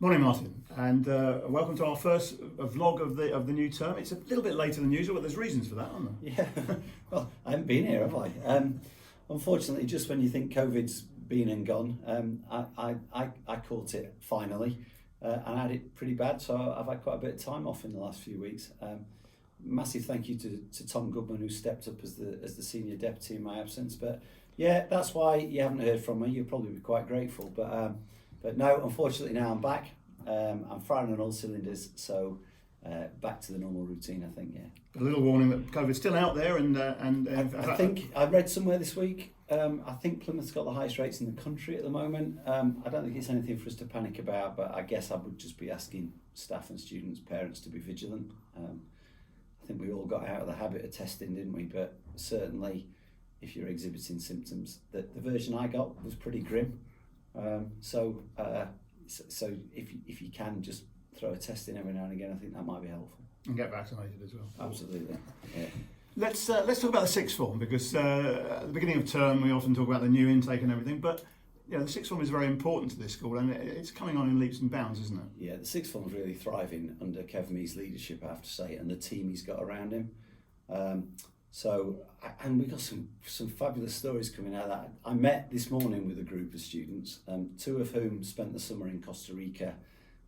Morning, Martin, and welcome to our first vlog of the new term. It's a little bit later than usual, but there's reasons for that, aren't there? Yeah, well, I haven't been here, have I? Unfortunately, just when you think COVID's been and gone, I caught it finally, and I had it pretty bad, so I've had quite a bit of time off in the last few weeks. Massive thank you to Tom Goodman, who stepped up as the senior deputy in my absence. But yeah, that's why you haven't heard from me. You'll probably be quite grateful, but no, unfortunately now I'm back. I'm firing on all cylinders, so back to the normal routine, I think. Yeah. A little warning that COVID's still out there, and I think I read somewhere this week. I think Plymouth's got the highest rates in the country at the moment. I don't think it's anything for us to panic about, but I guess I would just be asking staff and students, parents to be vigilant. I think we all got out of the habit of testing, didn't we? But certainly, if you're exhibiting symptoms, the version I got was pretty grim. So if you can just throw a test in every now and again, I think that might be helpful. And get vaccinated as well. Absolutely. Yeah. Let's talk about the sixth form, because at the beginning of term we often talk about the new intake and everything, but the sixth form is very important to this school, and it's coming on in leaps and bounds, isn't it? Yeah, the sixth form's really thriving under Kev Mee's leadership, I have to say, and the team he's got around him. And we got some fabulous stories coming out of that. I met this morning with a group of students, two of whom spent the summer in Costa Rica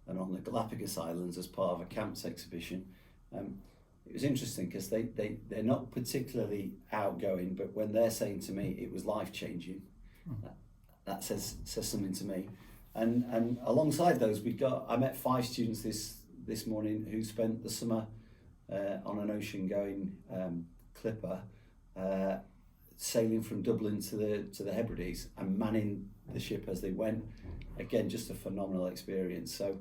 and on the Galapagos Islands as part of a camps exhibition. It was interesting because they're not particularly outgoing, but when they're saying to me it was life-changing, that says something to me. And alongside those, I met 5 students this morning who spent the summer on an ocean-going clipper, sailing from Dublin to the Hebrides and manning the ship as they went. Again, just a phenomenal experience. So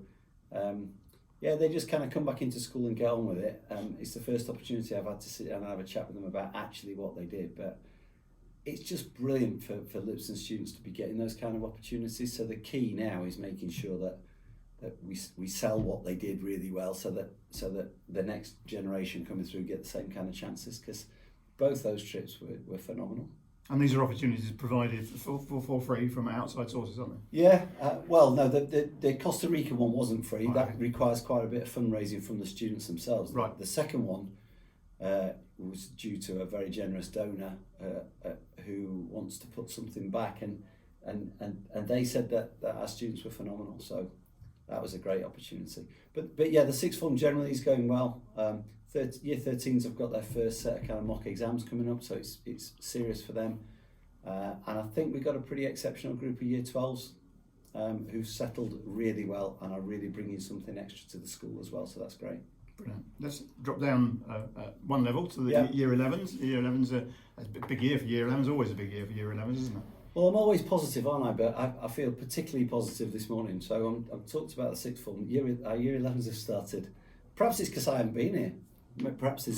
they just kind of come back into school and get on with it. It's the first opportunity I've had to sit down and have a chat with them about actually what they did, but it's just brilliant for Lipson students to be getting those kind of opportunities. So the key now is making sure that we sell what they did really well, so that the next generation coming through get the same kind of chances, because both those trips were phenomenal. And these are opportunities provided for free from outside sources, aren't they? Yeah, well, no, the Costa Rica one wasn't free. Right. That requires quite a bit of fundraising from the students themselves. Right. The second one was due to a very generous donor who wants to put something back, and they said that our students were phenomenal. So that was a great opportunity. But yeah, the sixth form generally is going well. Year 13s have got their first set of kind of mock exams coming up, so it's serious for them. And I think we've got a pretty exceptional group of year 12s who've settled really well and are really bringing something extra to the school as well, so that's great. Brilliant. Let's drop down one level to the year 11s. Year 11s are a big year for year 11s, always a big year for year 11s, isn't it? Well, I'm always positive, aren't I? But I feel particularly positive this morning. So I've talked about the sixth form. Our year 11s have started. Perhaps it's because I haven't been here. Perhaps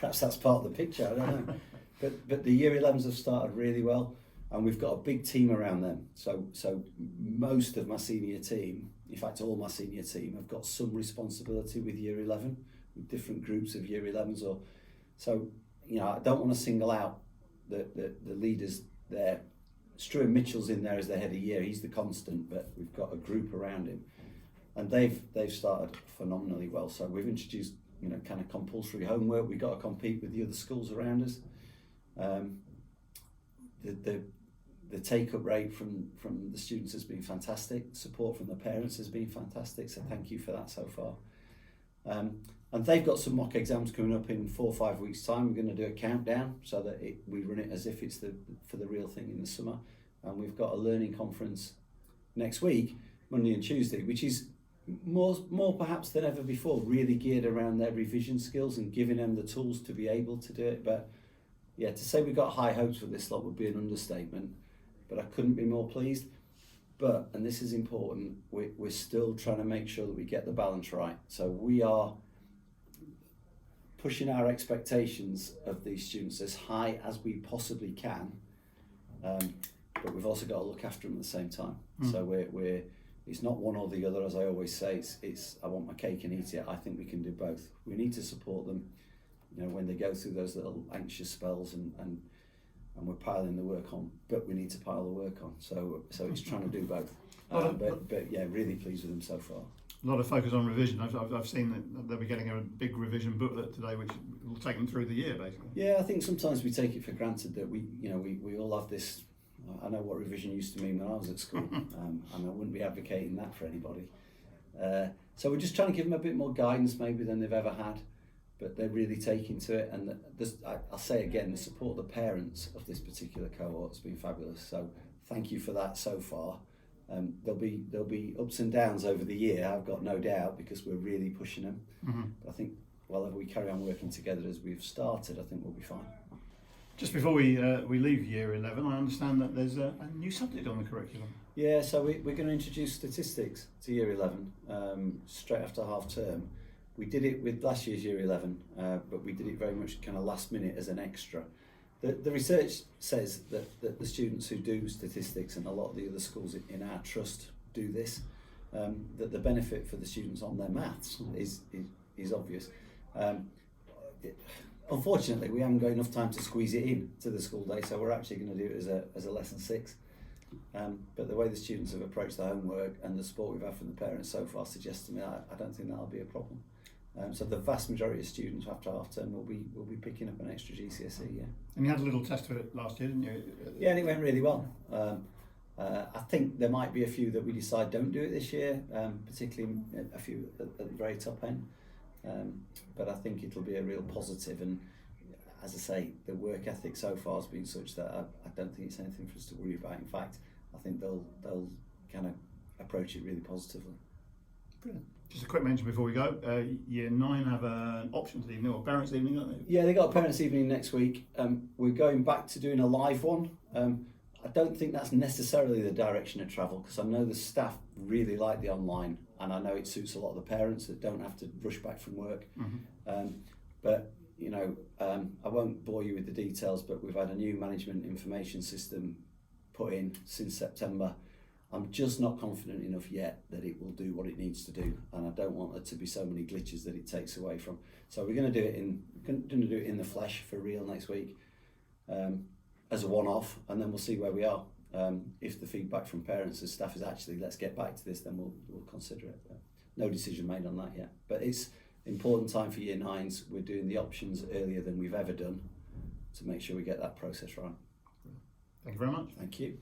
perhaps that's part of the picture. I don't know. But the year 11s have started really well, and we've got a big team around them. So most of my senior team, in fact all my senior team, have got some responsibility with year 11, with different groups of year 11s. So I don't want to single out the leaders there. Struan Mitchell's in there as the head of year. He's the constant, but we've got a group around him, and they've started phenomenally well. So we've introduced kind of compulsory homework. We've got to compete with the other schools around us. The take-up rate from the students has been fantastic. Support from the parents has been fantastic, so thank you for that so far. And they've got some mock exams coming up in 4 or 5 weeks' time. We're going to do a countdown so that we run it as if it's for the real thing in the summer. And we've got a learning conference next week, Monday and Tuesday, which is more perhaps than ever before, really geared around their revision skills and giving them the tools to be able to do it. But yeah, to say we've got high hopes for this lot would be an understatement, but I couldn't be more pleased. But, and this is important, we're still trying to make sure that we get the balance right. So we are pushing our expectations of these students as high as we possibly can, but we've also got to look after them at the same time. So it's not one or the other, as I always say. It's I want my cake and eat it. I think we can do both. We need to support them, when they go through those little anxious spells and and we're piling the work on, but we need to pile the work on. So it's trying to do both. But yeah, really pleased with them so far. A lot of focus on revision. I've seen that they'll be getting a big revision booklet today, which will take them through the year, basically. Yeah, I think sometimes we take it for granted that we all have this. I know what revision used to mean when I was at school, and I wouldn't be advocating that for anybody. So we're just trying to give them a bit more guidance maybe than they've ever had, but they're really taking to it. And I'll say again, the support of the parents of this particular cohort has been fabulous. So thank you for that so far. There'll be ups and downs over the year, I've got no doubt, because we're really pushing them. Mm-hmm. But I think, well, if we carry on working together as we've started, I think we'll be fine. Just before we leave year 11, I understand that there's a new subject on the curriculum. Yeah, so we're going to introduce statistics to year 11 straight after half term. We did it with last year's year 11, but we did it very much kind of last minute as an extra. The research says that the students who do statistics, and a lot of the other schools in our trust do this, that the benefit for the students on their maths is obvious. Unfortunately, we haven't got enough time to squeeze it in to the school day, so we're actually going to do it as a lesson 6. But the way the students have approached the homework and the support we've had from the parents so far suggests to me I don't think that'll be a problem. So the vast majority of students after half term will be picking up an extra GCSE. Yeah. And you had a little test of it last year, didn't you? Yeah, and it went really well. I think there might be a few that we decide don't do it this year, particularly a few at the very top end. But I think it'll be a real positive, and as I say, the work ethic so far has been such that I don't think it's anything for us to worry about. In fact, I think they'll kind of approach it really positively. Brilliant. Just a quick mention before we go. Year 9 have an options evening or parents' evening, don't they? Yeah, they got a parents' evening next week. We're going back to doing a live one. I don't think that's necessarily the direction of travel, because I know the staff really like the online, and I know it suits a lot of the parents that don't have to rush back from work. Mm-hmm. But I won't bore you with the details, but we've had a new management information system put in since September. I'm just not confident enough yet that it will do what it needs to do, and I don't want there to be so many glitches that it takes away from. So we're going to do it in the flesh for real next week, as a one-off, and then we'll see where we are. If the feedback from parents and staff is actually let's get back to this, then we'll consider it. But no decision made on that yet. But it's important time for year 9s. We're doing the options earlier than we've ever done to make sure we get that process right. Thank you very much. Thank you.